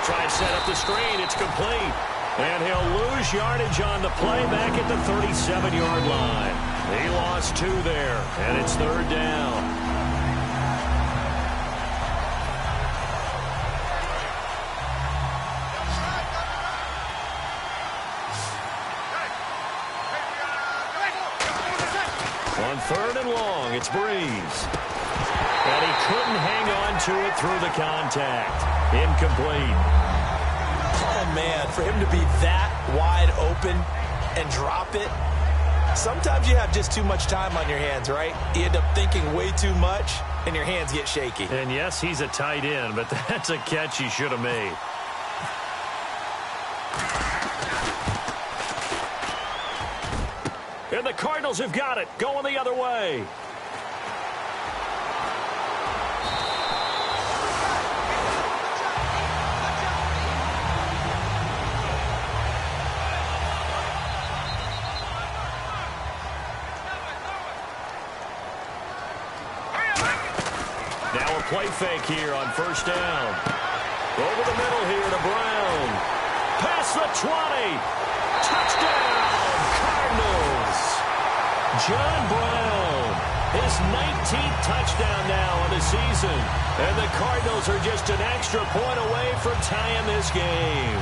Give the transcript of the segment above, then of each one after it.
They'll try and set up the screen. It's complete. And he'll lose yardage on the play back at the 37-yard line. He lost 2 there, and it's 3rd down. On 3rd and long, it's Breeze. And he couldn't hang on to it through the contact. Incomplete. Oh, man, for him to be that wide open and drop it, sometimes you have just too much time on your hands, right? You end up thinking way too much, and your hands get shaky. And, yes, he's a tight end, but that's a catch he should have made. And the Cardinals have got it, going the other way. Now a play fake here on 1st down. Over the middle here to Brown. Past the 20. Touchdown, Cardinals. John Brown, his 19th touchdown now of the season. And the Cardinals are just an extra point away from tying this game.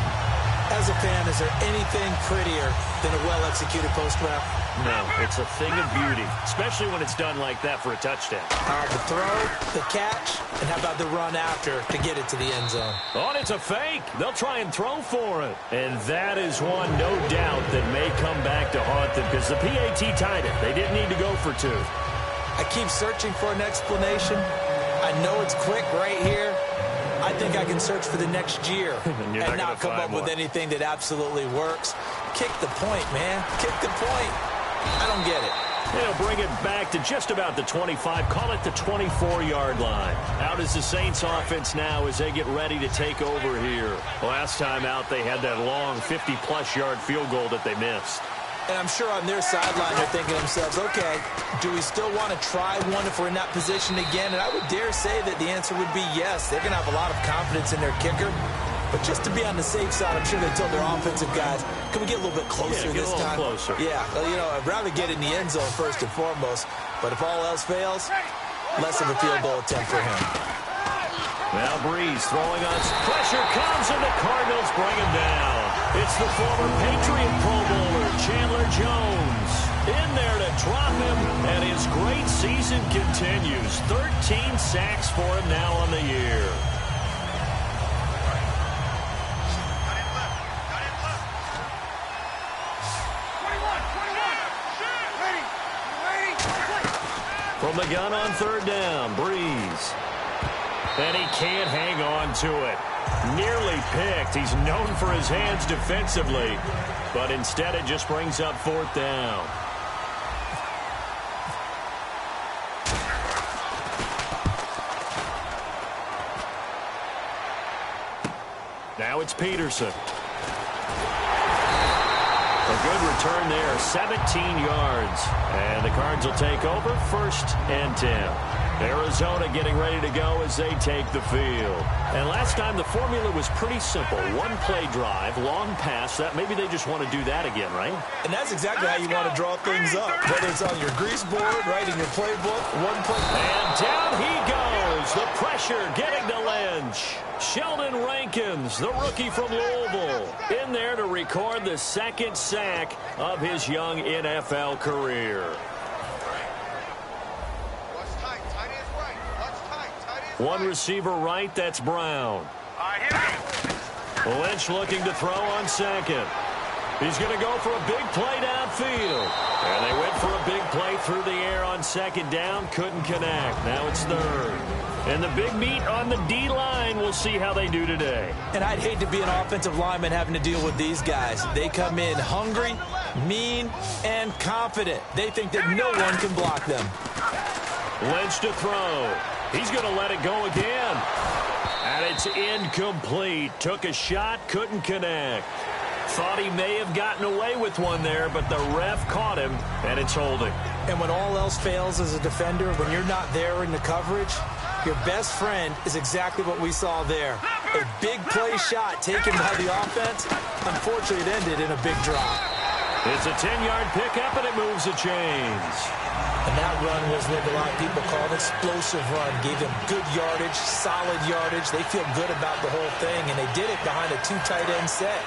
As a fan, is there anything prettier than a well-executed post route? No, it's a thing of beauty, especially when it's done like that for a touchdown. The throw, the catch, and how about the run after to get it to the end zone? Oh, and it's a fake. They'll try and throw for it. And that is one, no doubt, that may come back to haunt them because the PAT tied it. They didn't need to go for 2. I keep searching for an explanation. I know it's quick right here. I think I can search for the next year and not come up with anything that absolutely works. Kick the point, man. Kick the point. I don't get it. They'll bring it back to just about the 25. Call it the 24-yard line. Out is the Saints offense now as they get ready to take over here. Last time out, they had that long 50-plus yard field goal that they missed. And I'm sure on their sideline they're thinking to themselves, okay, do we still want to try one if we're in that position again? And I would dare say that the answer would be yes. They're going to have a lot of confidence in their kicker. But just to be on the safe side, I'm sure they told their offensive guys, can we get a little bit closer this time? Closer. Yeah, well, you know, I'd rather get in the end zone first and foremost. But if all else fails, less of a field goal attempt for him. Now Breeze throwing on. Pressure comes, and the Cardinals bring him down. It's the former Patriot Pro Bowler, Chandler Jones, in there to drop him, and his great season continues. 13 sacks for him now on the year. From the gun on 3rd down, Breeze. And he can't hang on to it. Nearly picked. He's known for his hands defensively, but instead it just brings up 4th down. Now it's Peterson. A good return there, 17 yards. And the Cards will take over 1st and 10. Arizona getting ready to go as they take the field. And last time the formula was pretty simple. One play drive, long pass. That maybe they just want to do that again, right? And that's exactly how you want to draw things up. Whether it's on your grease board, right, in your playbook, one play. And down he goes. The pressure getting to Lynch. Sheldon Rankins, the rookie from Louisville, in there to record the 2nd sack of his young NFL career. One receiver right, that's Brown. Lynch looking to throw on 2nd. He's going to go for a big play downfield. And they went for a big play through the air on 2nd down. Couldn't connect. Now it's 3rd. And the big meat on the D-line. We'll see how they do today. And I'd hate to be an offensive lineman having to deal with these guys. They come in hungry, mean, and confident. They think that no one can block them. Lynch to throw. He's going to let it go again. And it's incomplete. Took a shot, couldn't connect. Thought he may have gotten away with one there, but the ref caught him, and it's holding. And when all else fails as a defender, when you're not there in the coverage, your best friend is exactly what we saw there. A big play shot taken by the offense. Unfortunately, it ended in a big drop. It's a 10-yard pickup, and it moves the chains. And that run was what a lot of people call an explosive run. Gave them good yardage, solid yardage. They feel good about the whole thing, and they did it behind a 2 tight end set.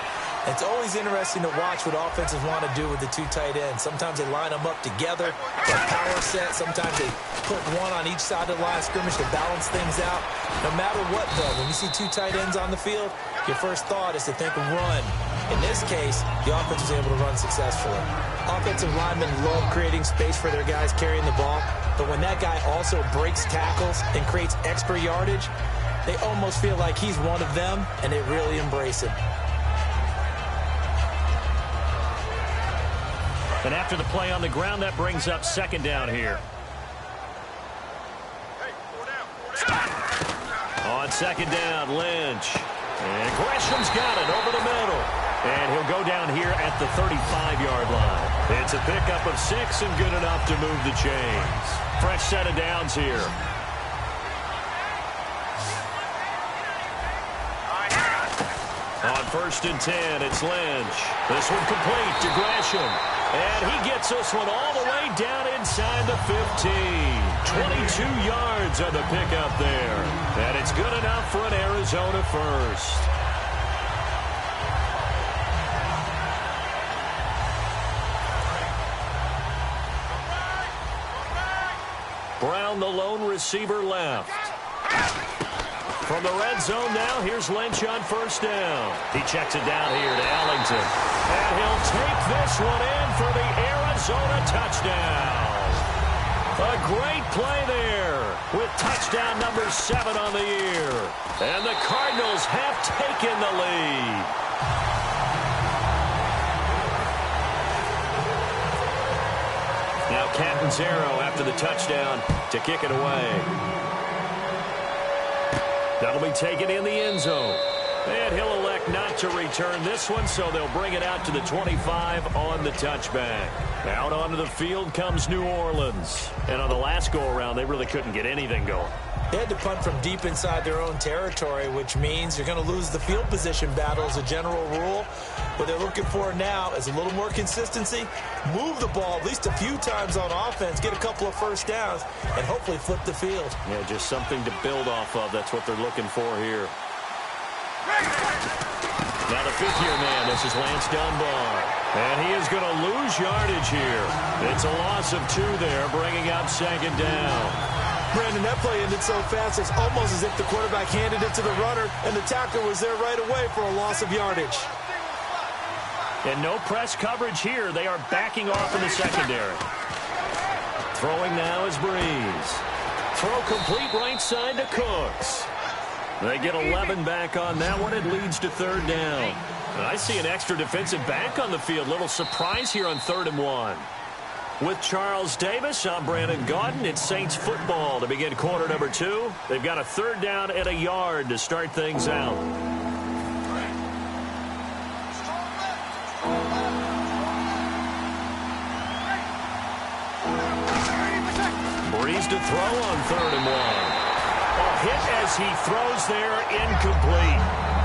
It's always interesting to watch what offenses want to do with the 2 tight ends. Sometimes they line them up together for a power set. Sometimes they put one on each side of the line of scrimmage to balance things out. No matter what, though, when you see 2 tight ends on the field, your first thought is to think run. In this case, the offense was able to run successfully. Offensive linemen love creating space for their guys carrying the ball, but when that guy also breaks tackles and creates extra yardage, they almost feel like he's one of them, and they really embrace him. And after the play on the ground, that brings up second down here. On second down, Lynch. And Gresham's got it over the middle. And he'll go down here at the 35-yard line. It's a pickup of 6 and good enough to move the chains. Fresh set of downs here. On first and 10, it's Lynch. This one complete to Gresham. And he gets this one all the way down inside the 15. 22 yards on the pickup there. And it's good enough for an Arizona first. Brown, the lone receiver, left. From the red zone now, here's Lynch on first down. He checks it down here to Ellington. And he'll take this one in for the Arizona touchdown. A great play there with touchdown number 7 on the year. And the Cardinals have taken the lead. Now Catanzaro after the touchdown to kick it away. That'll be taken in the end zone. And he'll elect not to return this one, so they'll bring it out to the 25 on the touchback. Out onto the field comes New Orleans. And on the last go-around, they really couldn't get anything going. They had to punt from deep inside their own territory, which means you're going to lose the field position battle as a general rule. What they're looking for now is a little more consistency, move the ball at least a few times on offense, get a couple of first downs, and hopefully flip the field. Yeah, just something to build off of. That's what they're looking for here. Now the 5th-year man, this is Lance Dunbar. And he is going to lose yardage here. It's a loss of 2 there, bringing up second down. Brandon, that play ended so fast, it's almost as if the quarterback handed it to the runner, and the tackler was there right away for a loss of yardage. And no press coverage here. They are backing off in the secondary. Throwing now is Breeze. Throw complete right side to Cooks. They get 11 back on that one. It leads to third down. And I see an extra defensive back on the field. Little surprise here on 3rd and 1. With Charles Davis, I'm Brandon Gaudin. It's Saints football to begin quarter number 2. They've got a 3rd down and a yard to start things out. Breeze to throw on 3rd and 1. A hit as he throws there, incomplete.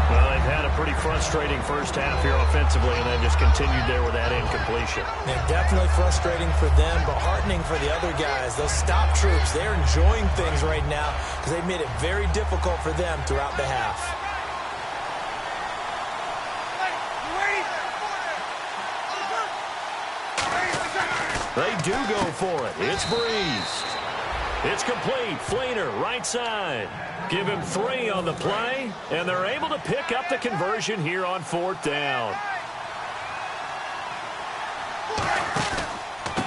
Well, they've had a pretty frustrating first half here offensively, and then just continued there with that incompletion. Yeah, definitely frustrating for them, but heartening for the other guys. Those stop troops, they're enjoying things right now because they've made it very difficult for them throughout the half. They do go for it. It's Breeze. It's complete. Fleener, right side. Give him 3 on the play, and they're able to pick up the conversion here on 4th down.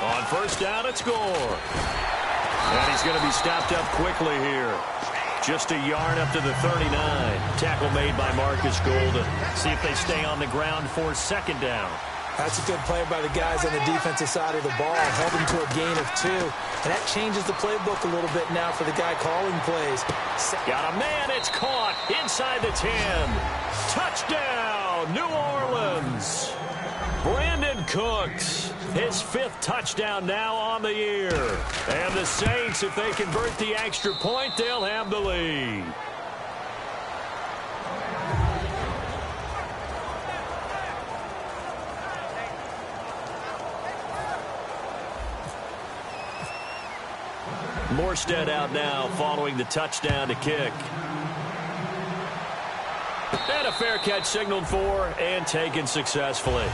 On first down, it's Gore. And he's going to be stopped up quickly here. Just a yard up to the 39. Tackle made by Marcus Golden. See if they stay on the ground for second down. That's a good play by the guys on the defensive side of the ball. Held him to a gain of 2. And that changes the playbook a little bit now for the guy calling plays. Got a man. It's caught inside the 10. Touchdown, New Orleans. Brandon Cooks, his 5th touchdown now on the year. And the Saints, if they convert the extra point, they'll have the lead. Morstead out now following the touchdown to kick. And a fair catch signaled for and taken successfully.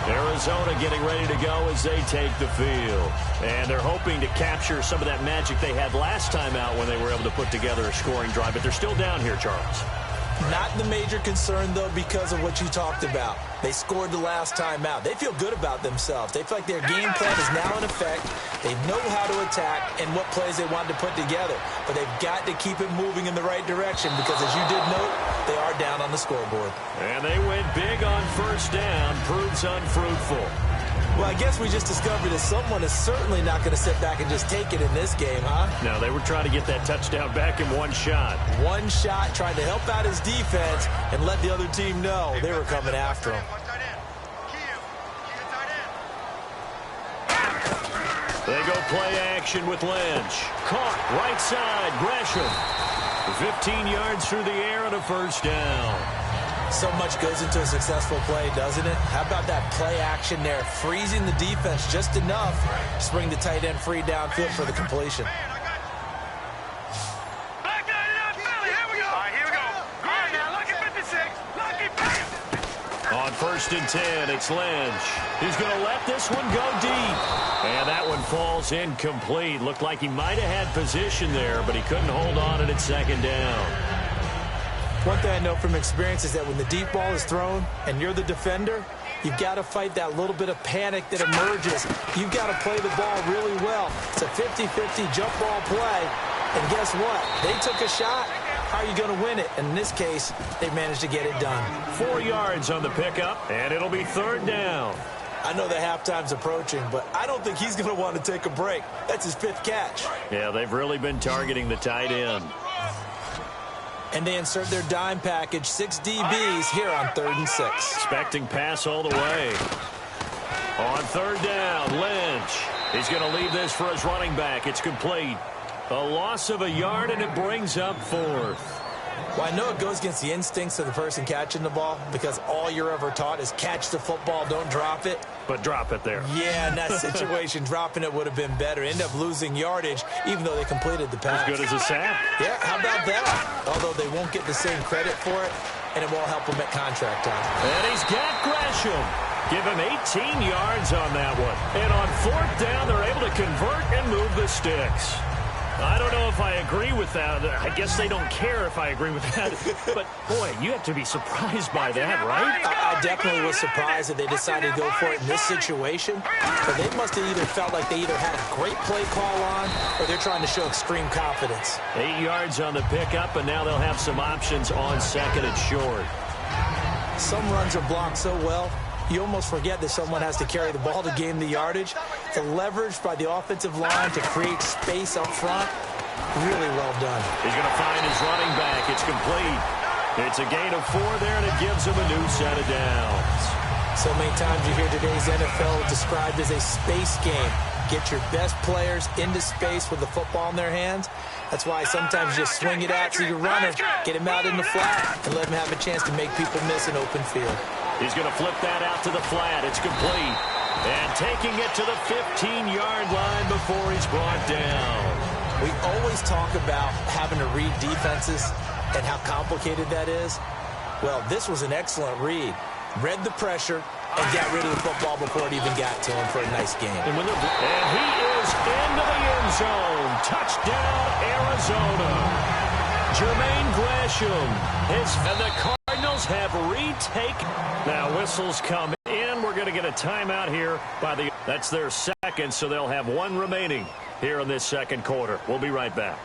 Arizona getting ready to go as they take the field. And they're hoping to capture some of that magic they had last time out when they were able to put together a scoring drive. But they're still down here, Charles. Not the major concern, though, because of what you talked about. They scored the last time out. They feel good about themselves. They feel like their game plan is now in effect. They know how to attack and what plays they want to put together. But they've got to keep it moving in the right direction because, as you did note, they are down on the scoreboard. And they went big on first down. Proves unfruitful. Well, I guess we just discovered that someone is certainly not going to sit back and just take it in this game, huh? No, they were trying to get that touchdown back in one shot. One shot, trying to help out his defense and let the other team know they were coming after him. They go play action with Lynch. Caught, right side, Gresham. 15 yards through the air and a first down. So much goes into a successful play, doesn't it? How about that play action there? Freezing the defense just enough to bring the tight end free downfield for the completion. On 1st and 10, it's Lynch. He's going to let this one go deep. And that one falls incomplete. Looked like he might have had position there, but he couldn't hold on at second down. One thing I know from experience is that when the deep ball is thrown and you're the defender, you've got to fight that little bit of panic that emerges. You've got to play the ball really well. It's a 50-50 jump ball play. And guess what? They took a shot. How are you going to win it? And in this case, they managed to get it done. 4 yards on the pickup, and it'll be third down. I know the halftime's approaching, but I don't think he's going to want to take a break. That's his 5th catch. Yeah, they've really been targeting the tight end. And they insert their dime package, 6 DBs here on 3rd and 6. Expecting pass all the way. On 3rd down, Lynch. He's going to leave this for his running back. It's complete. A loss of a yard, and it brings up 4th. Well, I know it goes against the instincts of the person catching the ball because all you're ever taught is catch the football, don't drop it. But drop it there. Yeah, in that situation, dropping it would have been better. End up losing yardage, even though they completed the pass. As good as a sack. Yeah, how about that? Although they won't get the same credit for it, and it won't help them at contract time. And he's got Gresham. Give him 18 yards on that one. And on 4th down, they're able to convert and move the sticks. I don't know if I agree with that. I guess they don't care if I agree with that. But, boy, you have to be surprised by that, right? I definitely was surprised that they decided to go for it in this situation. But they must have either felt like they either had a great play call on or they're trying to show extreme confidence. 8 yards on the pickup, and now they'll have some options on 2nd and short. Some runs are blocked so well, you almost forget that someone has to carry the ball to gain the yardage. The leverage by the offensive line to create space up front, really well done. He's going to find his running back. It's complete. It's a gain of 4 there, and it gives him a new set of downs. So many times you hear today's NFL described as a space game. Get your best players into space with the football in their hands. That's why sometimes you just swing it out to your runner, get him out in the flat, and let him have a chance to make people miss an open field. He's going to flip that out to the flat. It's complete. And taking it to the 15-yard line before he's brought down. We always talk about having to read defenses and how complicated that is. Well, this was an excellent read. Read the pressure and got rid of the football before it even got to him for a nice game. And he is into the end zone. Touchdown, Arizona. Jermaine Gresham. And the Cardinals have retaken. Now whistles come in. We're going to get a timeout here that's their second, so they'll have 1 remaining here in this 2nd quarter. We'll be right back.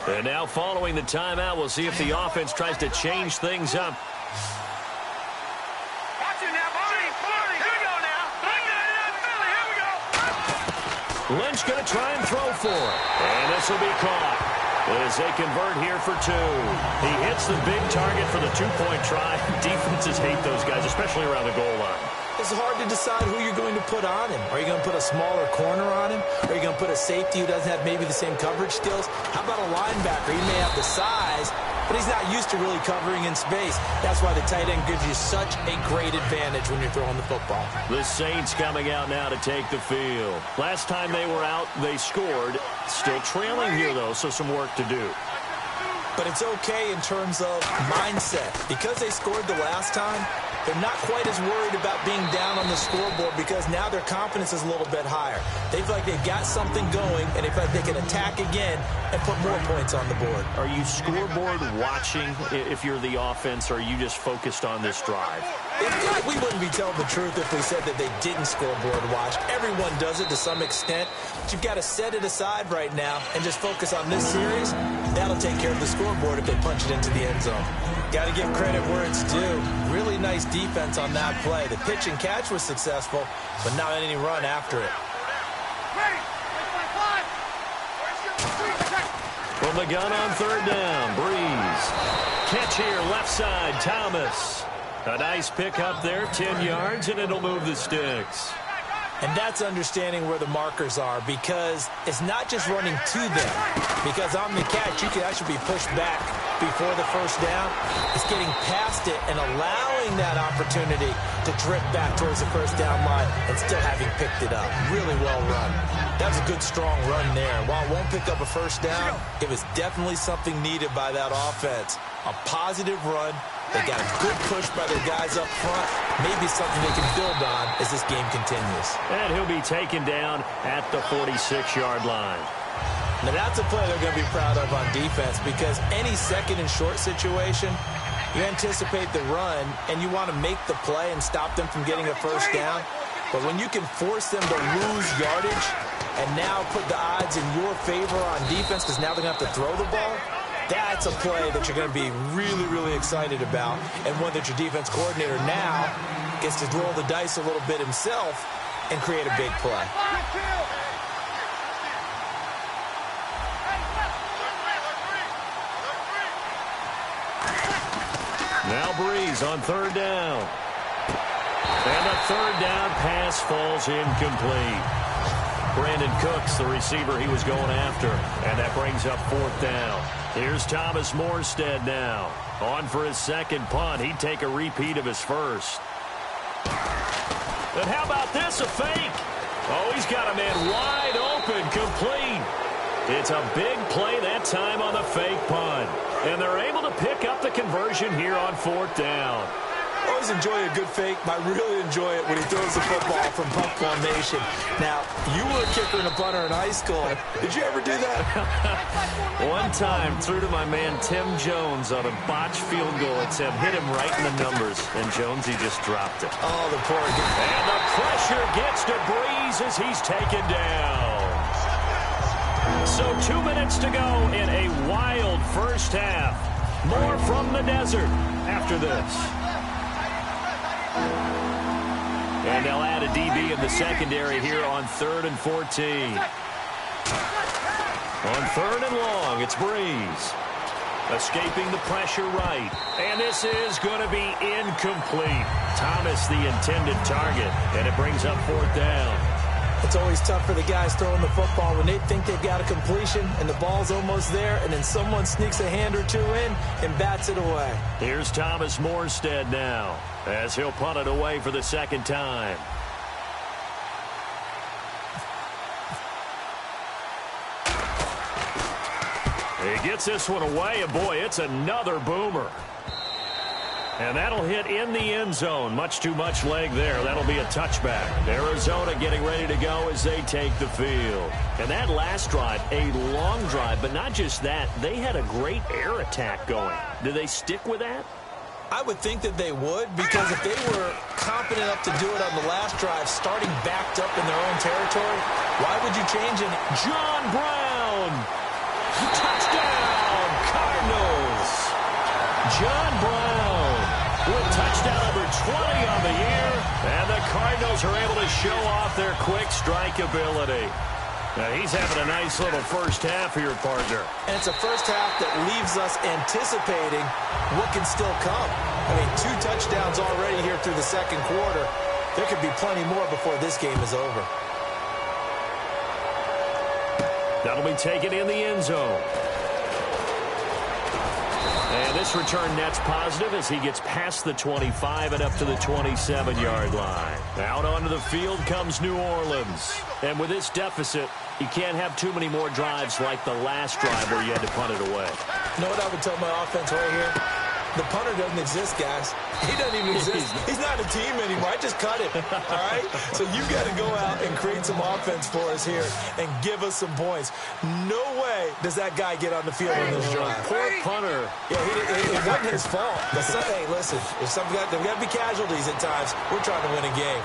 And now following the timeout, we'll see if the offense tries to change things up. Lynch going to try and throw for it. And this will be caught as they convert here for 2. He hits the big target for the 2-point try. Defenses hate those guys, especially around the goal line. It's hard to decide who you're going to put on him. Are you going to put a smaller corner on him? Are you going to put a safety who doesn't have maybe the same coverage skills? How about a linebacker? He may have the size, but he's not used to really covering in space. That's why the tight end gives you such a great advantage when you're throwing the football. The Saints coming out now to take the field. Last time they were out, they scored. Still trailing here, though, so some work to do. But it's okay in terms of mindset. Because they scored the last time, they're not quite as worried about being down on the scoreboard because now their confidence is a little bit higher. They feel like they've got something going, and they feel like they can attack again and put more points on the board. Are you scoreboard watching if you're the offense, or are you just focused on this drive? We wouldn't be telling the truth if we said that they didn't scoreboard watch. Everyone does it to some extent. But you've got to set it aside right now and just focus on this series. That'll take care of the scoreboard if they punch it into the end zone. Got to give credit where it's due. Really nice defense on that play. The pitch and catch was successful, but not any run after it. From the gun on third down, Breeze. Catch here, left side, Thomas. A nice pick up there, 10 yards, and it'll move the sticks. And that's understanding where the markers are, because it's not just running to them. Because on the catch, you can actually be pushed back before the first down. It's getting past it and allowing that opportunity to drip back towards the first down line and still having picked it up. Really well run. That was a good, strong run there. While it won't pick up a first down, it was definitely something needed by that offense. A positive run. They got a good push by their guys up front. Maybe something they can build on as this game continues. And he'll be taken down at the 46-yard line. Now, that's a play they're going to be proud of on defense, because any second and short situation, you anticipate the run, and you want to make the play and stop them from getting a first down. But when you can force them to lose yardage and now put the odds in your favor on defense because now they're going to have to throw the ball, that's a play that you're going to be really, really excited about, and one that your defense coordinator now gets to roll the dice a little bit himself and create a big play. Now Breeze on third down. And a third down pass falls incomplete. Brandon Cooks, the receiver he was going after, and that brings up fourth down. Here's Thomas Morstead now. On for his second punt. He'd take a repeat of his first. And how about this, a fake? Oh, he's got a man wide open, complete. It's a big play that time on the fake punt. And they're able to pick up the conversion here on fourth down. I always enjoy a good fake, but I really enjoy it when he throws the football from punt formation. Now, you were a kicker and a punter in high school. Did you ever do that? One time, threw to my man Tim Jones on a botched field goal attempt. Hit him right in the numbers, and Jonesy just dropped it. Oh, the poor guy. And the pressure gets to Breeze as he's taken down. So 2 minutes to go in a wild first half. More from the desert after this. And they'll add a DB in the secondary here on 3rd and 14. On 3rd and long, it's Breeze. Escaping the pressure right. And this is going to be incomplete. Thomas, the intended target. And it brings up fourth down. It's always tough for the guys throwing the football when they think they've got a completion and the ball's almost there, and then someone sneaks a hand or two in and bats it away. Here's Thomas Morstead now as he'll punt it away for the second time. He gets this one away, and boy, it's another boomer. And that'll hit in the end zone. Much too much leg there. That'll be a touchback. Arizona getting ready to go as they take the field. And that last drive, a long drive, but not just that. They had a great air attack going. Do they stick with that? I would think that they would, because if they were confident enough to do it on the last drive, starting backed up in their own territory, why would you change it? John Brown! Touchdown, Cardinals! John Brown with touchdown number 20 on the year, and the Cardinals are able to show off their quick strike ability. Now, he's having a nice little first half here, partner. And it's a first half that leaves us anticipating what can still come. I mean, 2 touchdowns already here through the second quarter. There could be plenty more before this game is over. That'll be taken in the end zone. This return net's positive as he gets past the 25 and up to the 27-yard line. Out onto the field comes New Orleans. And with this deficit, you can't have too many more drives like the last drive where you had to punt it away. You know what I would tell my offense right here? The punter doesn't exist, guys. He doesn't even exist. He's not a team anymore. I just cut him, all right? So you got to go out and create some offense for us here and give us some points. No way does that guy get on the field on this drive. Poor punter. Yeah, it wasn't his fault. But hey, listen, if there's got to be casualties at times. We're trying to win a game.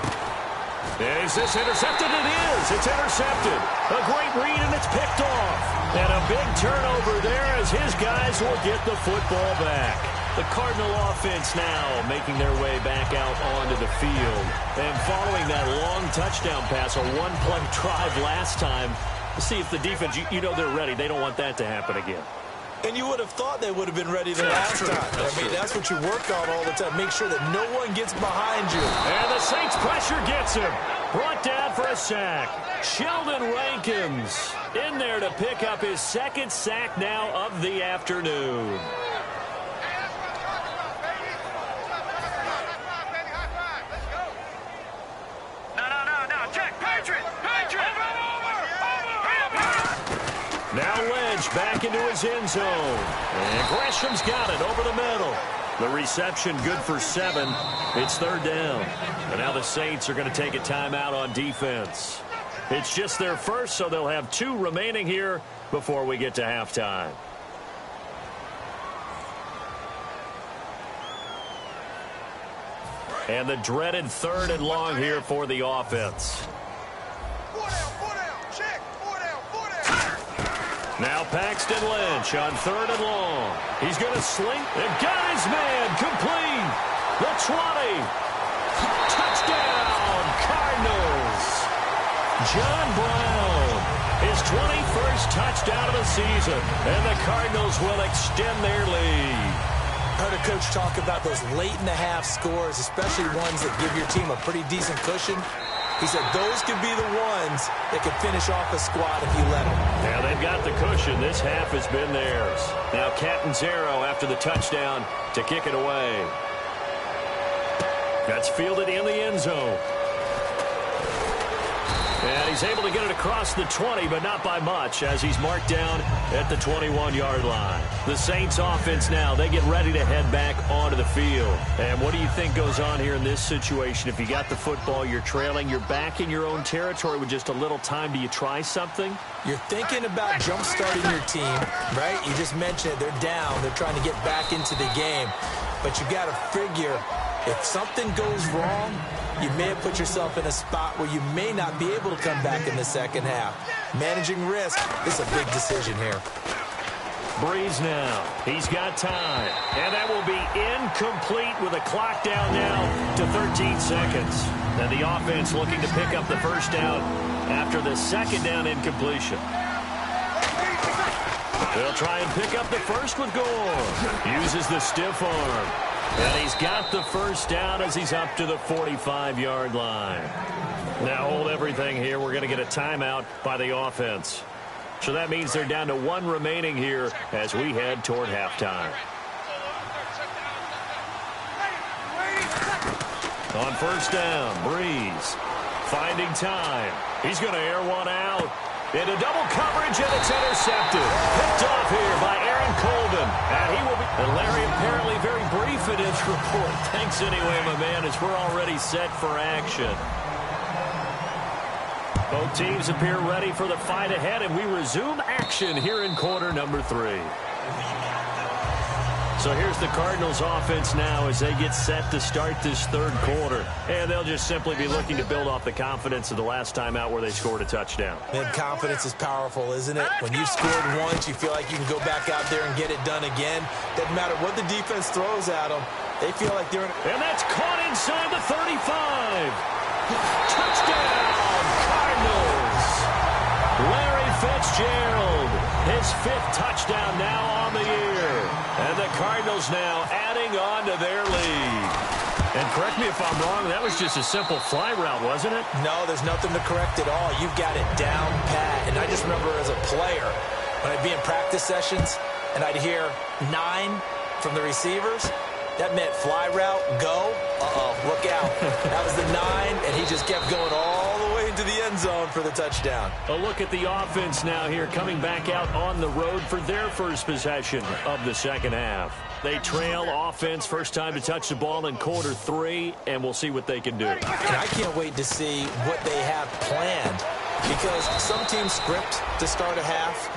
Is this intercepted? It is. It's intercepted. A great read, and it's picked off. And a big turnover there as his guys will get the football back. The Cardinal offense now making their way back out onto the field. And following that long touchdown pass, a one-play drive last time, to see if the defense, you know they're ready. They don't want that to happen again. And you would have thought they would have been ready the last time. I mean, that's what you work on all the time. Make sure that no one gets behind you. And the Saints pressure gets him. Brought down for a sack. Sheldon Rankins in there to pick up his second sack now of the afternoon. Now Lynch back into his end zone. And Gresham's got it over the middle. The reception good for 7. It's third down. And now the Saints are going to take a timeout on defense. It's just their first, so they'll have 2 remaining here before we get to halftime. And the dreaded 3rd and long here for the offense. Now Paxton Lynch on 3rd and long. He's going to sling. They've got his man complete. The 20. Touchdown, Cardinals. John Brown, his 21st touchdown of the season. And the Cardinals will extend their lead. I heard a coach talk about those late-in-the-half scores, especially ones that give your team a pretty decent cushion. He said those could be the ones that could finish off a squad if you let them. Yeah, they've got the cushion. This half has been theirs. Now Catanzaro after the touchdown to kick it away. That's fielded in the end zone. And he's able to get it across the 20, but not by much, as he's marked down at the 21-yard line. The Saints offense now, they get ready to head back onto the field. And what do you think goes on here in this situation? If you got the football, you're trailing, you're back in your own territory with just a little time. Do you try something? You're thinking about jump-starting your team, right? You just mentioned it. They're down. They're trying to get back into the game. But you got to figure, if something goes wrong, you may have put yourself in a spot where you may not be able to come back in the second half. Managing risk is a big decision here. Breeze now. He's got time. And that will be incomplete with a clock down now to 13 seconds. And the offense looking to pick up the first down after the second down incompletion. They'll try and pick up the first with Gore. Uses the stiff arm. And he's got the first down as he's up to the 45-yard line. Now hold everything here. We're going to get a timeout by the offense. So that means they're down to 1 remaining here as we head toward halftime. On first down, Breeze finding time. He's going to air one out. Into double coverage, and it's intercepted. Picked off here by Aaron Colvin. And he will be... And Larry apparently very brief in his report. Thanks anyway, my man, as we're already set for action. Both teams appear ready for the fight ahead, and we resume action here in quarter number 3. So here's the Cardinals offense now as they get set to start this third quarter. And they'll just simply be looking to build off the confidence of the last time out where they scored a touchdown. And confidence is powerful, isn't it? When you've scored once, you feel like you can go back out there and get it done again. Doesn't matter what the defense throws at them. They feel like they're in... And that's caught inside the 35. Touchdown, Cardinals. Larry Fitzgerald, his 5th touchdown now on the year. And the Cardinals now adding on to their lead. And correct me if I'm wrong, that was just a simple fly route, wasn't it? No, there's nothing to correct at all. You've got it down pat. And I just remember as a player, when I'd be in practice sessions, and I'd hear 9, from the receivers, that meant fly route, go. Uh-oh, look out. That was the 9, and he just kept going all the way into the end zone for the touchdown. A look at the offense now here, coming back out on the road for their first possession of the second half. They trail offense, first time to touch the ball in quarter 3, and we'll see what they can do. And I can't wait to see what they have planned, because some teams script to start a half.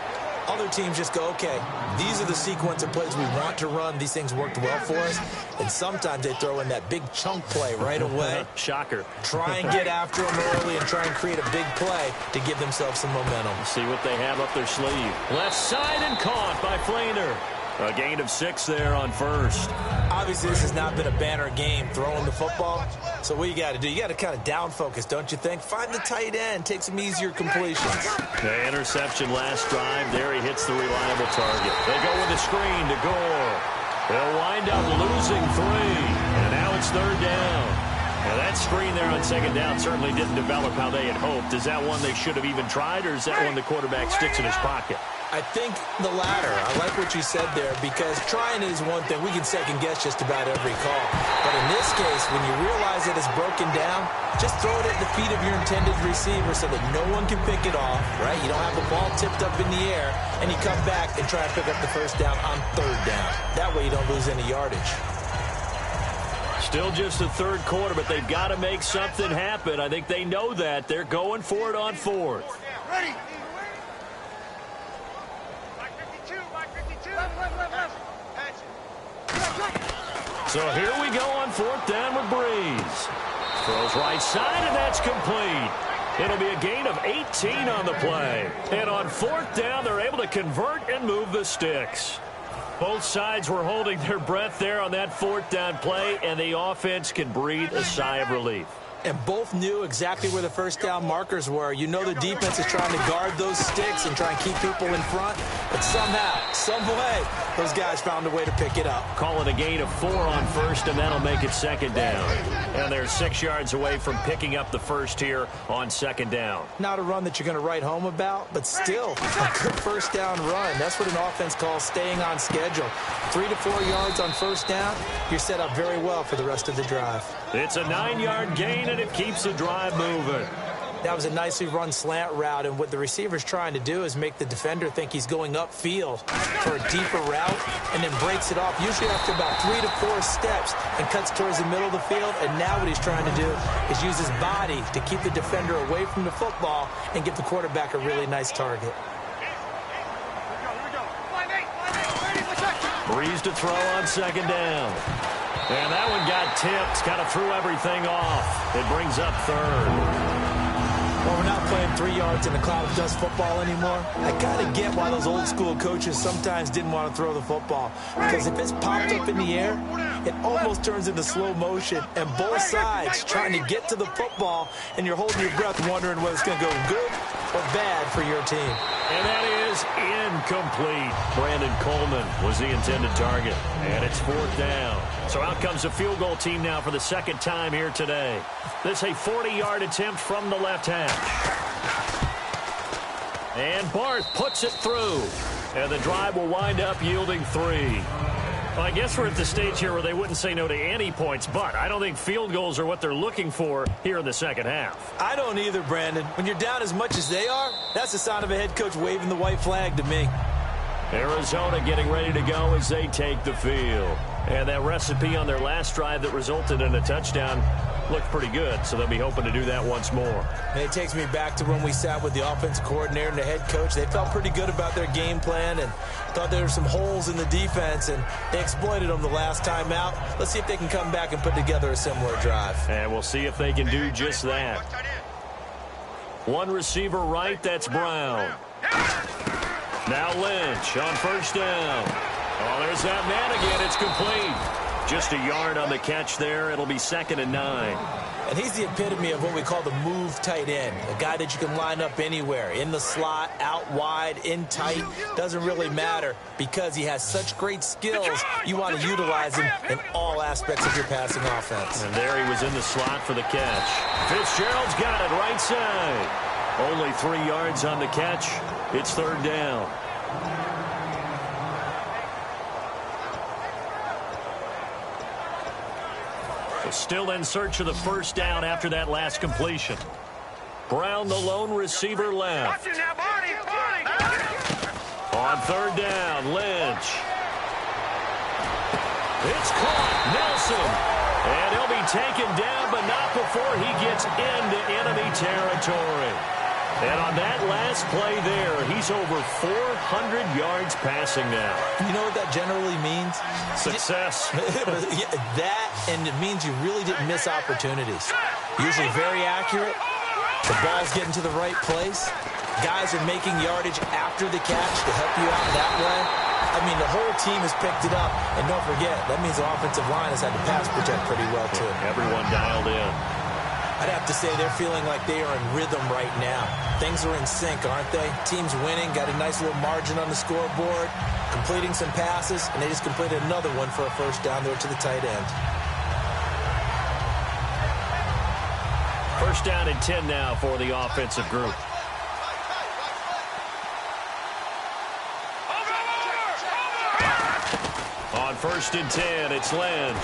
Other teams just go, okay, these are the sequence of plays we want to run. These things worked well for us. And sometimes they throw in that big chunk play right away. Shocker. Try and get after them early and try and create a big play to give themselves some momentum. See what they have up their sleeve. Left side and caught by Flainer. A gain of 6 there on first. Obviously, this has not been a banner game throwing the football. So what you got to do, you got to kind of down focus, don't you think? Find the tight end, take some easier completions. The interception last drive. There he hits the reliable target. They go with a screen to Gore. They'll wind up losing 3. And now it's third down. Now that screen there on second down certainly didn't develop how they had hoped. Is that one they should have even tried, or is that one the quarterback sticks in his pocket? I think the latter. I like what you said there, because trying is one thing. We can second guess just about every call. But in this case, when you realize that it's broken down, just throw it at the feet of your intended receiver so that no one can pick it off, right? You don't have the ball tipped up in the air, and you come back and try and pick up the first down on third down. That way you don't lose any yardage. Still just the third quarter, but they've got to make something happen. I think they know that. They're going for it on fourth. Ready. So here we go on fourth down with Breeze. Throws right side, and that's complete. It'll be a gain of 18 on the play. And on fourth down, they're able to convert and move the sticks. Both sides were holding their breath there on that fourth down play, and the offense can breathe a sigh of relief. And both knew exactly where the first down markers were. You know the defense is trying to guard those sticks and try and keep people in front. But somehow, some way, those guys found a way to pick it up. Call it a gain of 4 on first, and that'll make it second down. And they're 6 yards away from picking up the first here on second down. Not a run that you're going to write home about, but still a good first down run. That's what an offense calls staying on schedule. 3 to 4 yards on first down, you're set up very well for the rest of the drive. It's a 9-yard gain, and it keeps the drive moving. That was a nicely run slant route, and what the receiver's trying to do is make the defender think he's going upfield for a deeper route, and then breaks it off, usually after about 3 to 4 steps, and cuts towards the middle of the field. And now what he's trying to do is use his body to keep the defender away from the football and give the quarterback a really nice target. Breeze to throw on second down. And that one got tipped, kind of threw everything off. It brings up third. Well, we're not playing 3 yards in a cloud of dust football anymore. I kind of get why those old school coaches sometimes didn't want to throw the football. Because if it's popped up in the air, it almost turns into slow motion. And both sides trying to get to the football, and you're holding your breath wondering whether it's going to go good or bad for your team. And that is incomplete. Brandon Coleman was the intended target. And it's fourth down. So out comes the field goal team now for the second time here today. This is a 40-yard attempt from the left hash. And Barth puts it through. And the drive will wind up yielding 3. Well, I guess we're at the stage here where they wouldn't say no to any points, but I don't think field goals are what they're looking for here in the second half. I don't either, Brandon. When you're down as much as they are, that's the sign of a head coach waving the white flag to me. Arizona getting ready to go as they take the field. And that recipe on their last drive that resulted in a touchdown looked pretty good, so they'll be hoping to do that once more. And it takes me back to when we sat with the offensive coordinator and the head coach. They felt pretty good about their game plan and thought there were some holes in the defense, and they exploited them the last time out. Let's see if they can come back and put together a similar drive. And we'll see if they can do just that. One receiver right, that's Brown. Now Lynch on first down. Oh, there's that man again. It's complete. Just a yard on the catch there. It'll be 2nd and 9. And he's the epitome of what we call the move tight end. A guy that you can line up anywhere. In the slot, out wide, in tight. Doesn't really matter because he has such great skills. You want to utilize him in all aspects of your passing offense. And there he was in the slot for the catch. Fitzgerald's got it right side. Only 3 yards on the catch. It's third down. So still in search of the first down after that last completion. Brown, the lone receiver, left. On third down, Lynch. It's caught. Nelson. And he'll be taken down, but not before he gets into enemy territory. And on that last play there, he's over 400 yards passing now. You know what that generally means? Success. That, and it means you really didn't miss opportunities. Usually very accurate. The ball's getting to the right place. Guys are making yardage after the catch to help you out that way. I mean, the whole team has picked it up. And don't forget, that means the offensive line has had to pass protect pretty well, too. Everyone dialed in. I'd have to say they're feeling like they are in rhythm right now. Things are in sync, aren't they? Team's winning, got a nice little margin on the scoreboard, completing some passes, and they just completed another one for a first down there to the tight end. First down and 10 now for the offensive group. On first and 10, it's Lynch.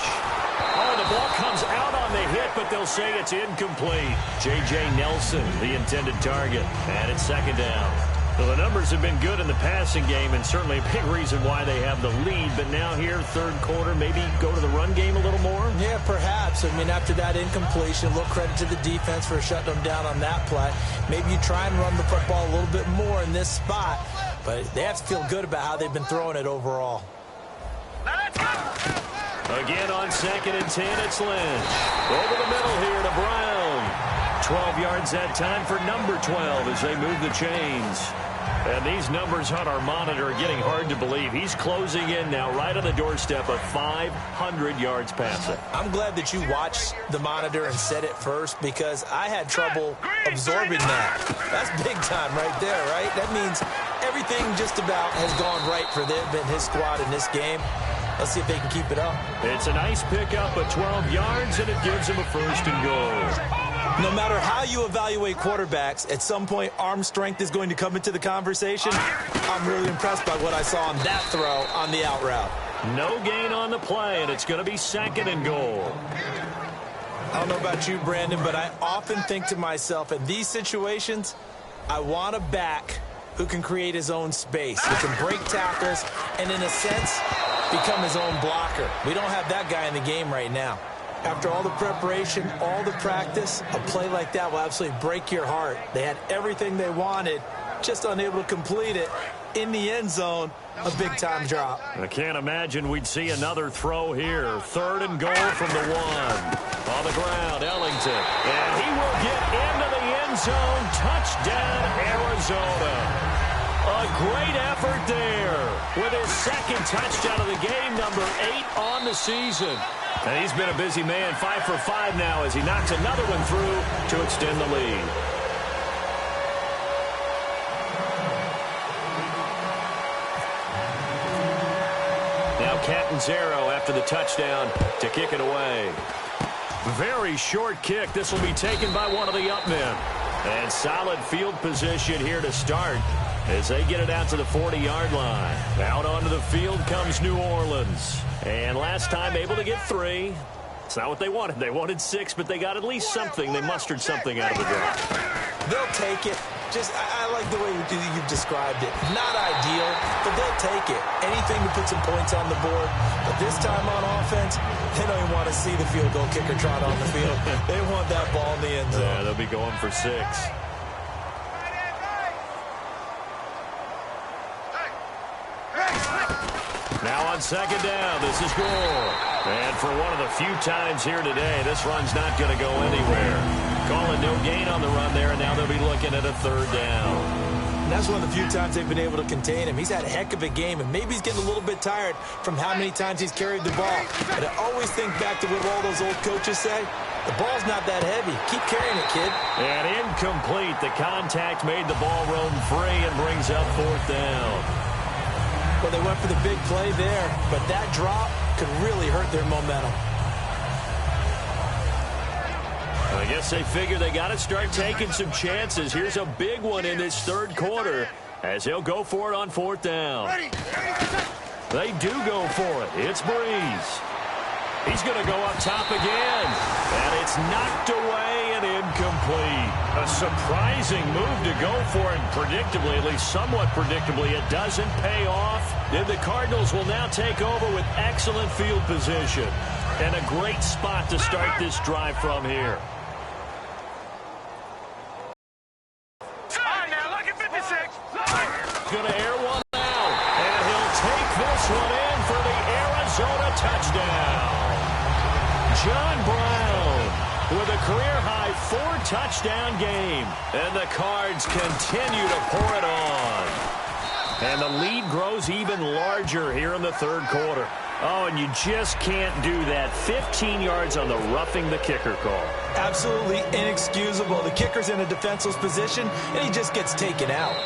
Oh, the ball comes out on the hit, but they'll say it's incomplete. J.J. Nelson, the intended target, and it's second down. Well, the numbers have been good in the passing game, and certainly a big reason why they have the lead. But now here, third quarter, maybe go to the run game a little more? Yeah, perhaps. I mean, after that incompletion, a little credit to the defense for shutting them down on that play. Maybe you try and run the football a little bit more in this spot, but they have to feel good about how they've been throwing it overall. Again on second and 10, it's Lynch. Over the middle here to Brown. 12 yards that time for number 12 as they move the chains. And these numbers on our monitor are getting hard to believe. He's closing in now right on the doorstep of 500 yards passing. I'm glad that you watched the monitor and said it first because I had trouble absorbing that. That's big time right there, right? That means everything just about has gone right for them and his squad in this game. Let's see if they can keep it up. It's a nice pickup at 12 yards, and it gives him a first and goal. No matter how you evaluate quarterbacks, at some point arm strength is going to come into the conversation. I'm really impressed by what I saw on that throw on the out route. No gain on the play, and it's going to be second and goal. I don't know about you, Brandon, but I often think to myself, in these situations, I want a back who can create his own space, who can break tackles, and in a sense, become his own blocker. We don't have that guy in the game right now. After all the preparation, all the practice, a play like that will absolutely break your heart. They had everything they wanted, just unable to complete it. In the end zone, a big-time drop. I can't imagine we'd see another throw here. Third and goal from the one. On the ground, Ellington. And he will get into the end zone. Touchdown, Arizona. A great effort there with his second touchdown of the game, number 8 on the season. And he's been a busy man, 5 for 5 now as he knocks another one through to extend the lead. Now Catanzaro after the touchdown to kick it away. Very short kick. This will be taken by one of the up men. And solid field position here to start as they get it out to the 40-yard line. Out onto the field comes New Orleans. And last time able to get 3. It's not what they wanted. They wanted 6, but they got at least something. They mustered something out of the drive. They'll take it. Just, I like the way you've described it. Not ideal, but they'll take it. Anything to put some points on the board. But this time on offense, they don't even want to see the field goal kicker trot on the field. They want that ball in the end zone. Yeah, they'll be going for 6. Now on second down, this is Gore. And for one of the few times here today, this run's not going to go anywhere. Calling no gain on the run there, and now they'll be looking at a third down. And that's one of the few times they've been able to contain him. He's had a heck of a game, and maybe he's getting a little bit tired from how many times he's carried the ball. But I always think back to what all those old coaches say. The ball's not that heavy. Keep carrying it, kid. And incomplete. The contact made the ball roam free and brings up fourth down. Well, they went for the big play there, but that drop could really hurt their momentum. I guess they figure they got to start taking some chances. Here's a big one in this third quarter as they'll go for it on fourth down. They do go for it. It's Breeze. He's going to go up top again. And it's knocked away and incomplete. A surprising move to go for it. Predictably, at least somewhat predictably, it doesn't pay off. And the Cardinals will now take over with excellent field position. And a great spot to start this drive from here. Going to air one out. And he'll take this one in for the Arizona touchdown. John Brown with a career-high 4-touchdown game. And the Cards continue to pour it on. And the lead grows even larger here in the third quarter. Oh, and you just can't do that. 15 yards on the roughing the kicker call. Absolutely inexcusable. The kicker's in a defenseless position, and he just gets taken out.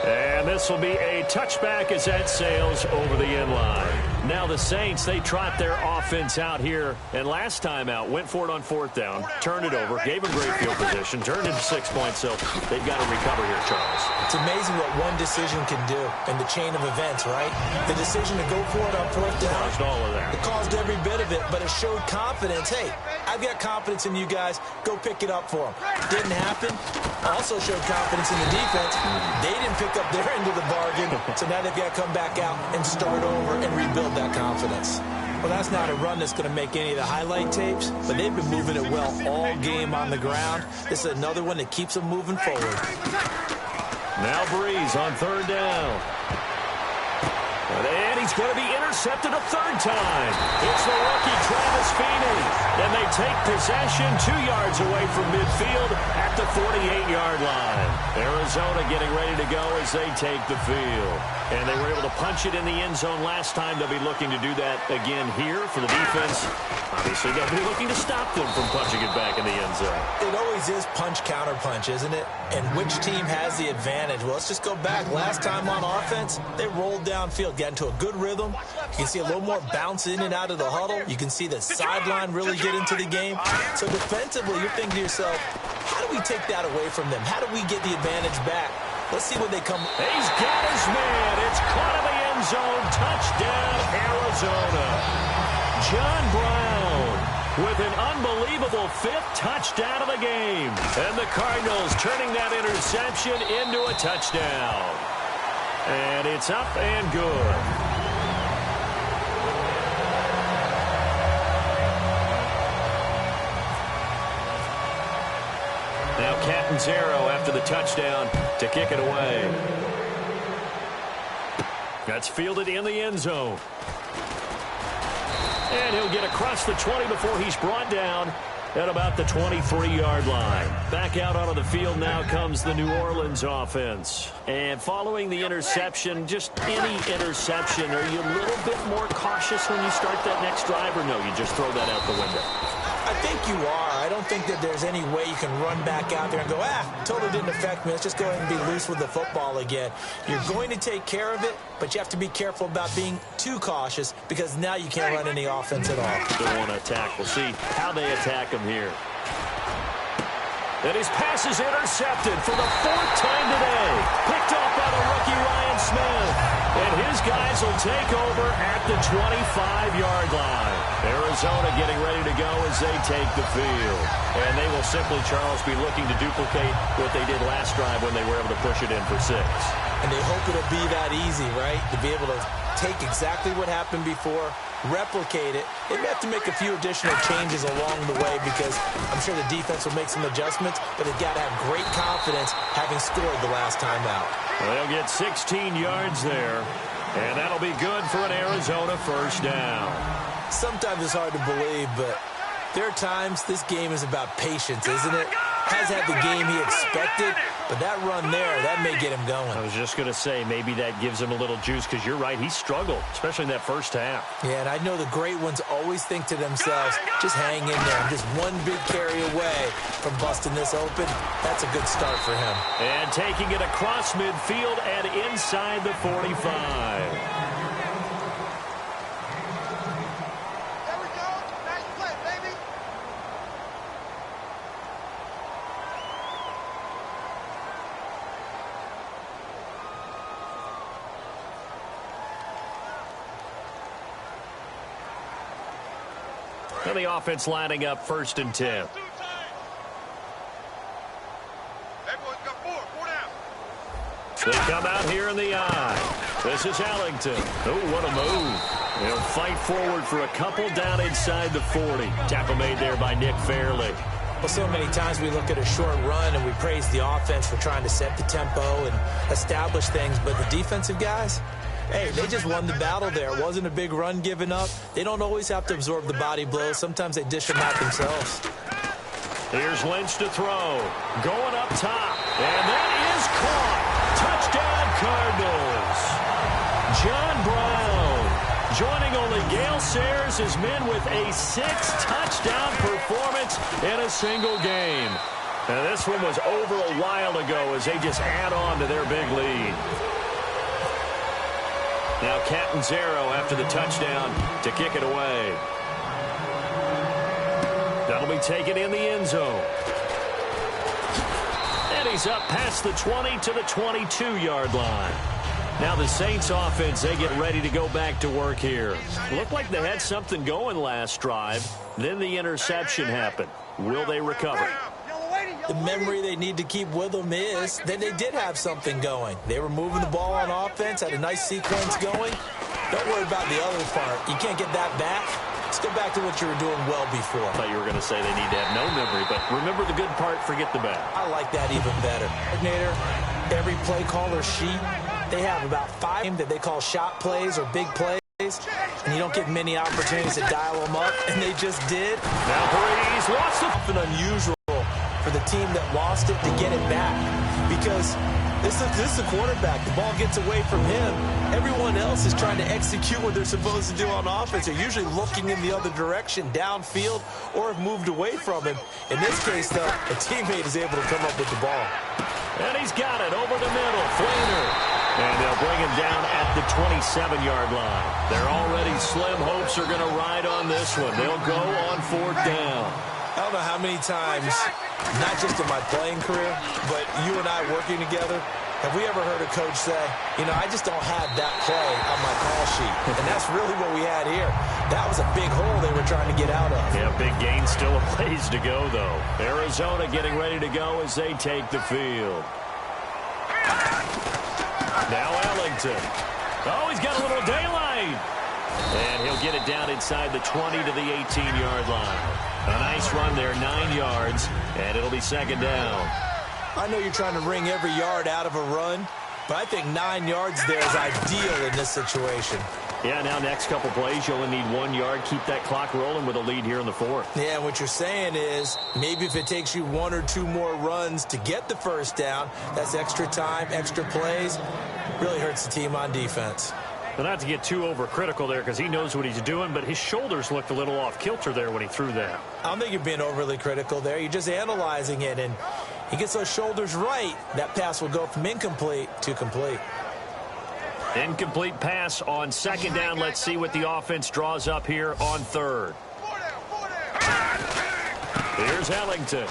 And this will be a touchback as that sails over the end line. Now the Saints, they trot their offense out here. And last time out, went for it on fourth down, turned it over, gave them great field position, turned into 6 points. So they've got to recover here, Charles. It's amazing what one decision can do in the chain of events, right? The decision to go for it on fourth down. Caused all of that. It caused every bit of it, but it showed confidence. Hey, I've got confidence in you guys. Go pick it up for them. Didn't happen. Also showed confidence in the defense. They didn't pick up their end of the bargain, so now they've got to come back out and start over and rebuild that confidence. Well, that's not a run that's going to make any of the highlight tapes, but they've been moving it well all game on the ground. This is another one that keeps them moving forward. Now Breeze on third down. And he's going to be intercepted a third time. It's the rookie Travis Feeney. And they take possession 2 yards away from midfield at the 48-yard line. Arizona getting ready to go as they take the field. And they were able to punch it in the end zone last time. They'll be looking to do that again here for the defense. Obviously, they'll be looking to stop them from punching it back in the end zone. It always is punch-counter-punch, isn't it? And which team has the advantage? Well, let's just go back. Last time on offense, they rolled downfield, got into a good rhythm. You can see a little more bounce in and out of the huddle. You can see the sideline really get into the game. So defensively, you're thinking to yourself, how do we take that away from them? How do we get the advantage back? Let's see when they come. He's got his man. It's caught in the end zone. Touchdown, Arizona. John Brown with an unbelievable 5th touchdown of the game. And the Cardinals turning that interception into a touchdown. And it's up and good. Now Catanzaro after the touchdown to kick it away. That's fielded in the end zone. And he'll get across the 20 before he's brought down at about the 23-yard line. Back out onto the field now comes the New Orleans offense. And following the interception, just any interception, are you a little bit more cautious when you start that next drive, or no, you just throw that out the window? I think you are. I don't think that there's any way you can run back out there and go, totally didn't affect me. Let's just go ahead and be loose with the football again. You're going to take care of it, but you have to be careful about being too cautious because now you can't run any offense at all. Don't want to attack. We'll see how they attack him here. And his pass is intercepted for the 4th time today. Picked off by the rookie Ryan Smith. And his guys will take over at the 25-yard line. Arizona getting ready to go as they take the field. And they will simply, Charles, be looking to duplicate what they did last drive when they were able to push it in for 6. And they hope it'll be that easy, right? To be able to take exactly what happened before, replicate it. They may have to make a few additional changes along the way because I'm sure the defense will make some adjustments, but they've got to have great confidence having scored the last time out. Well, they'll get 16 yards there, and that'll be good for an Arizona first down. Sometimes it's hard to believe, but there are times this game is about patience, isn't it? Has had the game he expected, but that run there, that may get him going. I was just going to say, maybe that gives him a little juice, because you're right, he struggled, especially in that first half. Yeah, and I know the great ones always think to themselves, just hang in there. I'm just one big carry away from busting this open. That's a good start for him. And taking it across midfield and inside the 45. And the offense lining up 1st and 10. They come out here in the eye. This is Ellington. Oh, what a move. He'll fight forward for a couple down inside the 40. Tackle made there by Nick Fairley. Well, so many times we look at a short run and we praise the offense for trying to set the tempo and establish things, but the defensive guys, hey, they just won the battle there. It wasn't a big run given up. They don't always have to absorb the body blows. Sometimes they dish them out themselves. Here's Lynch to throw. Going up top. And that is caught. Touchdown, Cardinals. John Brown joining only Gale Sayers' his men with a 6-touchdown performance in a single game. And this one was over a while ago as they just add on to their big lead. Now Catanzaro after the touchdown to kick it away. That'll be taken in the end zone. And he's up past the 20 to the 22-yard line. Now the Saints offense, they get ready to go back to work here. Looked like they had something going last drive. Then the interception happened. Will they recover? The memory they need to keep with them is that they did have something going. They were moving the ball on offense, had a nice sequence going. Don't worry about the other part. You can't get that back. Let's go back to what you were doing well before. I thought you were going to say they need to have no memory, but remember the good part, forget the bad. I like that even better. Coordinator, every play caller sheet, they have about 5 that they call shot plays or big plays, and you don't get many opportunities to dial them up, and they just did. Now Brady's lost it. Often unusual for the team that lost it to get it back, because this is the quarterback. The ball gets away from him. Everyone else is trying to execute what they're supposed to do on offense. They're usually looking in the other direction, downfield, or have moved away from him. In this case, though, a teammate is able to come up with the ball. And he's got it over the middle. Flainer. And they'll bring him down at the 27-yard line. Their already slim hopes are going to ride on this one. They'll go on 4th down. I don't know how many times, not just in my playing career, but you and I working together, have we ever heard a coach say, you know, I just don't have that play on my call sheet. And that's really what we had here. That was a big hole they were trying to get out of. Yeah, big gain, still a ways to go, though. Arizona getting ready to go as they take the field. Now Ellington. Oh, he's got a little daylight. And he'll get it down inside the 20 to the 18-yard line. A nice run there, 9 yards, and it'll be 2nd down. I know you're trying to wring every yard out of a run, but I think 9 yards there is ideal in this situation. Yeah, now next couple plays, you only need 1 yard. Keep that clock rolling with a lead here in the 4th. Yeah, what you're saying is maybe if it takes you 1 or 2 more runs to get the 1st down, that's extra time, extra plays. Really hurts the team on defense. But not to get too overcritical there because he knows what he's doing, but his shoulders looked a little off kilter there when he threw that. I don't think you're being overly critical there. You're just analyzing it, and he gets those shoulders right. That pass will go from incomplete to complete. Incomplete pass on 2nd down. Let's see what the offense draws up here on 3rd. Here's Ellington.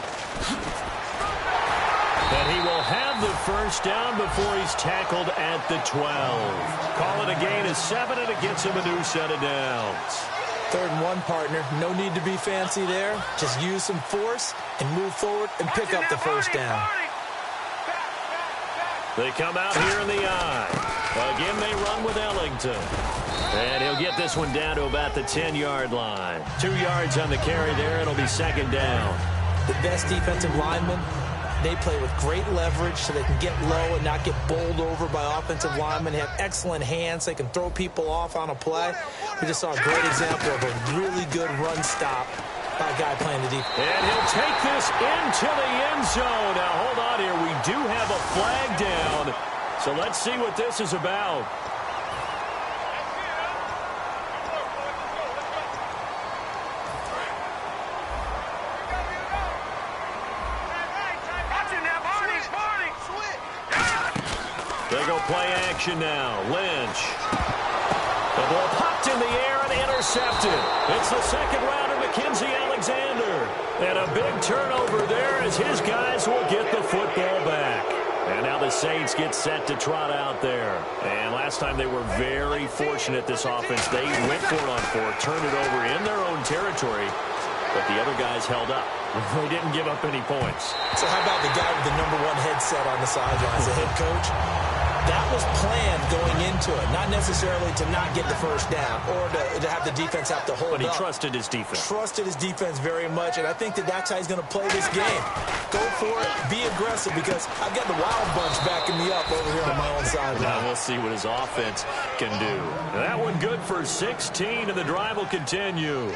And he will have the 1st down before he's tackled at the 12. Call it a gain of 7, and it gets him a new set of downs. 3rd and 1, partner. No need to be fancy there. Just use some force and move forward and pick up the 1st down. They come out here in the eye. Again, they run with Ellington. And he'll get this one down to about the 10-yard line. 2 yards on the carry there. It'll be 2nd down. The best defensive linemen, they play with great leverage so they can get low and not get bowled over by offensive linemen. They have excellent hands. They can throw people off on a play. We just saw a great example of a really good run stop by a guy playing the defense. And he'll take this into the end zone. Now, hold on here. We do have a flag down. So let's see what this is about. They go play action now. Lynch. The ball popped in the air and intercepted. It's the 2nd rounder, Mackenzie Alexander. And a big turnover there as his guys will get the football back. And now the Saints get set to trot out there. And last time they were very fortunate, this offense. They went for it on fourth, turned it over in their own territory, but the other guys held up. They didn't give up any points. So how about the guy with the #1 headset on the sidelines, the head coach? That was planned going into it, not necessarily to not get the first down or to have the defense have to hold up. But he trusted his defense. Trusted his defense very much, and I think that that's how he's going to play this game. Go for it, be aggressive, because I've got the wild bunch backing me up over here on my own sideline. Now we'll see what his offense can do. That one good for 16, and the drive will continue.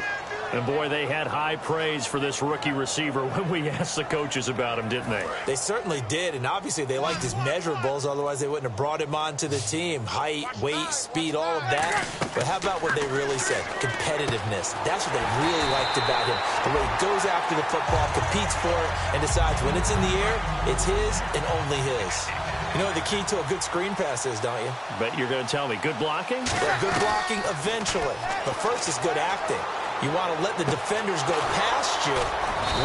And, boy, they had high praise for this rookie receiver when we asked the coaches about him, didn't they? They certainly did, and obviously they liked his measurables. Otherwise, they wouldn't have brought him onto the team. Height, weight, speed, all of that. But how about what they really said? Competitiveness. That's what they really liked about him. The way he goes after the football, competes for it, and decides when it's in the air, it's his and only his. You know what the key to a good screen pass is, don't you? Bet you're going to tell me. Good blocking? Yeah, good blocking eventually. But first is good acting. You want to let the defenders go past you,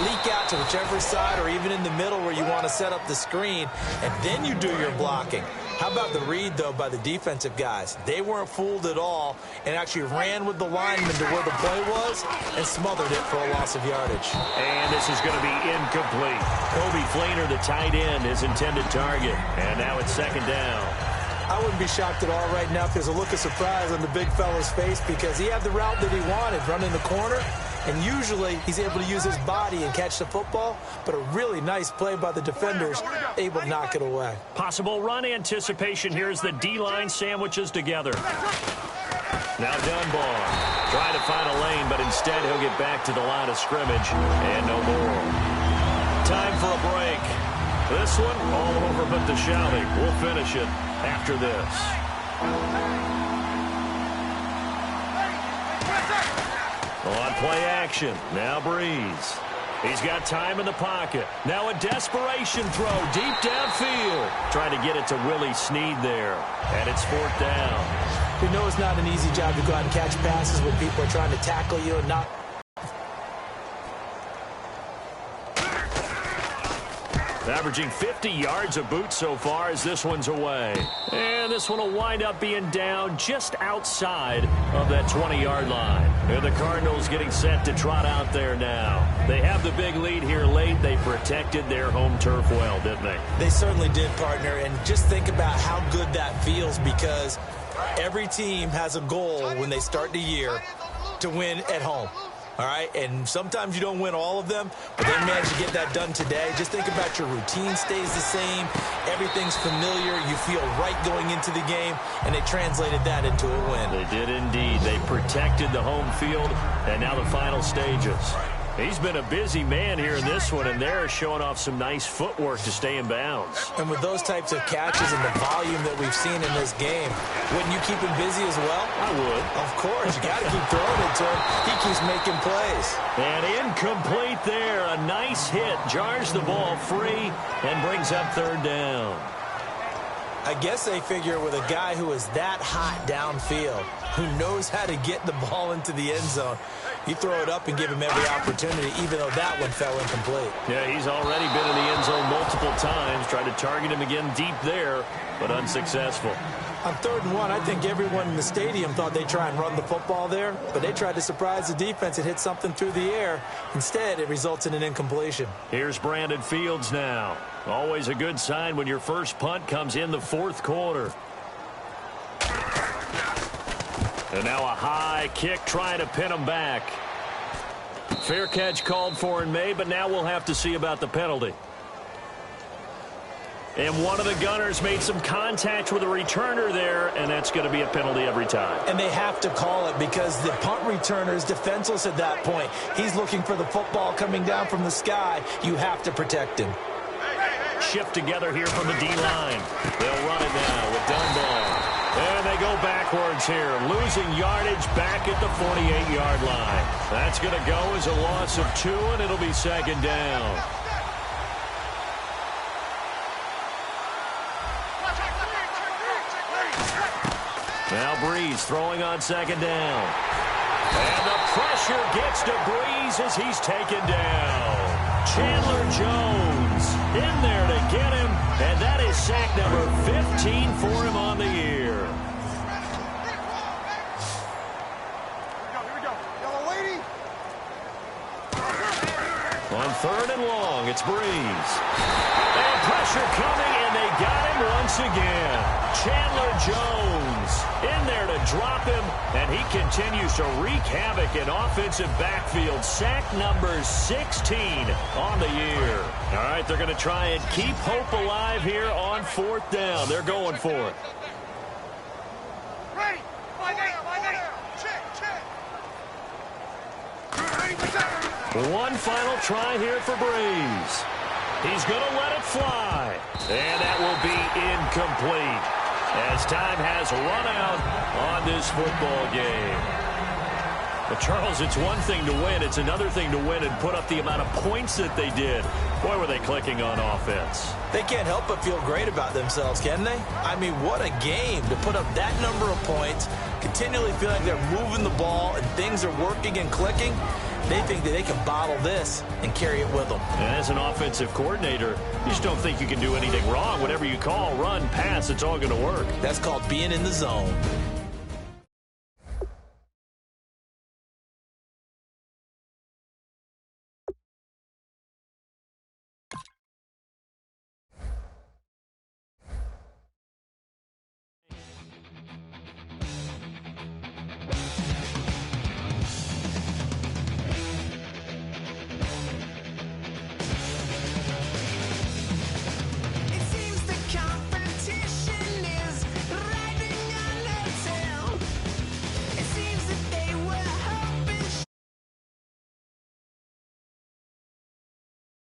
leak out to whichever side or even in the middle where you want to set up the screen, and then you do your blocking. How about the read, though, by the defensive guys? They weren't fooled at all and actually ran with the lineman to where the play was and smothered it for a loss of yardage. And this is going to be incomplete. Kobe Fleener, the tight end, his intended target. And now it's second down. I wouldn't be shocked at all right now if there's a look of surprise on the big fella's face because he had the route that he wanted, running the corner, and usually he's able to use his body and catch the football, but a really nice play by the defenders, able to knock it away. Possible run anticipation here as the D-line sandwiches together. Now Dunbar trying to find a lane, but instead he'll get back to the line of scrimmage, and no more. Time for a break. This one all over but the shouting. We'll finish it after this. On play action, now Breeze. He's got time in the pocket. Now a desperation throw deep downfield. Trying to get it to Willie Snead there. And it's fourth down. We know it's not an easy job to go out and catch passes when people are trying to tackle you and not. Averaging 50 yards a boot so far as this one's away. And this one will wind up being down just outside of that 20-yard line. And the Cardinals getting set to trot out there now. They have the big lead here late. They protected their home turf well, didn't they? They certainly did, partner. And just think about how good that feels because every team has a goal when they start the year to win at home. All right, and sometimes you don't win all of them, but they managed to get that done today. Just think about your routine stays the same. Everything's familiar. You feel right going into the game, and they translated that into a win. They did indeed. They protected the home field, and now the final stages. He's been a busy man here in this one, and they're showing off some nice footwork to stay in bounds. And with those types of catches and the volume that we've seen in this game, wouldn't you keep him busy as well? I would. Of course. You got to keep throwing it to him. He keeps making plays. And incomplete there. A nice hit. Jars the ball free and brings up third down. I guess they figure with a guy who is that hot downfield, who knows how to get the ball into the end zone, you throw it up and give him every opportunity, even though that one fell incomplete. Yeah, he's already been in the end zone multiple times. Tried to target him again deep there, but unsuccessful. On 3rd and 1, I think everyone in the stadium thought they'd try and run the football there, but they tried to surprise the defense and hit something through the air. Instead, it results in an incompletion. Here's Brandon Fields now. Always a good sign when your first punt comes in the 4th quarter. And now a high kick trying to pin him back. Fair catch called for in May, but now we'll have to see about the penalty. And one of the Gunners made some contact with a returner there, and that's going to be a penalty every time. And they have to call it because the punt returner is defenseless at that point. He's looking for the football coming down from the sky. You have to protect him. Shift together here from the D-line. They'll run it now with Dunbar. And they go backwards here, losing yardage back at the 48-yard line. That's going to go as a loss of 2, and it'll be second down. Now Breeze throwing on second down. And the pressure gets to Breeze as he's taken down. Chandler Jones in there to get him, and that is sack number 15 for him on the year. On 3rd and long, it's Breeze. And pressure coming, and they got him once again. Chandler Jones in there to drop him, and he continues to wreak havoc in offensive backfield. Sack number 16 on the year. All right, they're going to try and keep hope alive here on 4th down. They're going for it. Ready. One final try here for Breeze. He's going to let it fly. And that will be incomplete as time has run out on this football game. But, Charles, it's one thing to win. It's another thing to win and put up the amount of points that they did. Boy, were they clicking on offense. They can't help but feel great about themselves, can they? I mean, what a game to put up that number of points, continually feel like they're moving the ball and things are working and clicking. They think that they can bottle this and carry it with them. And as an offensive coordinator, you just don't think you can do anything wrong. Whatever you call, run, pass, it's all going to work. That's called being in the zone.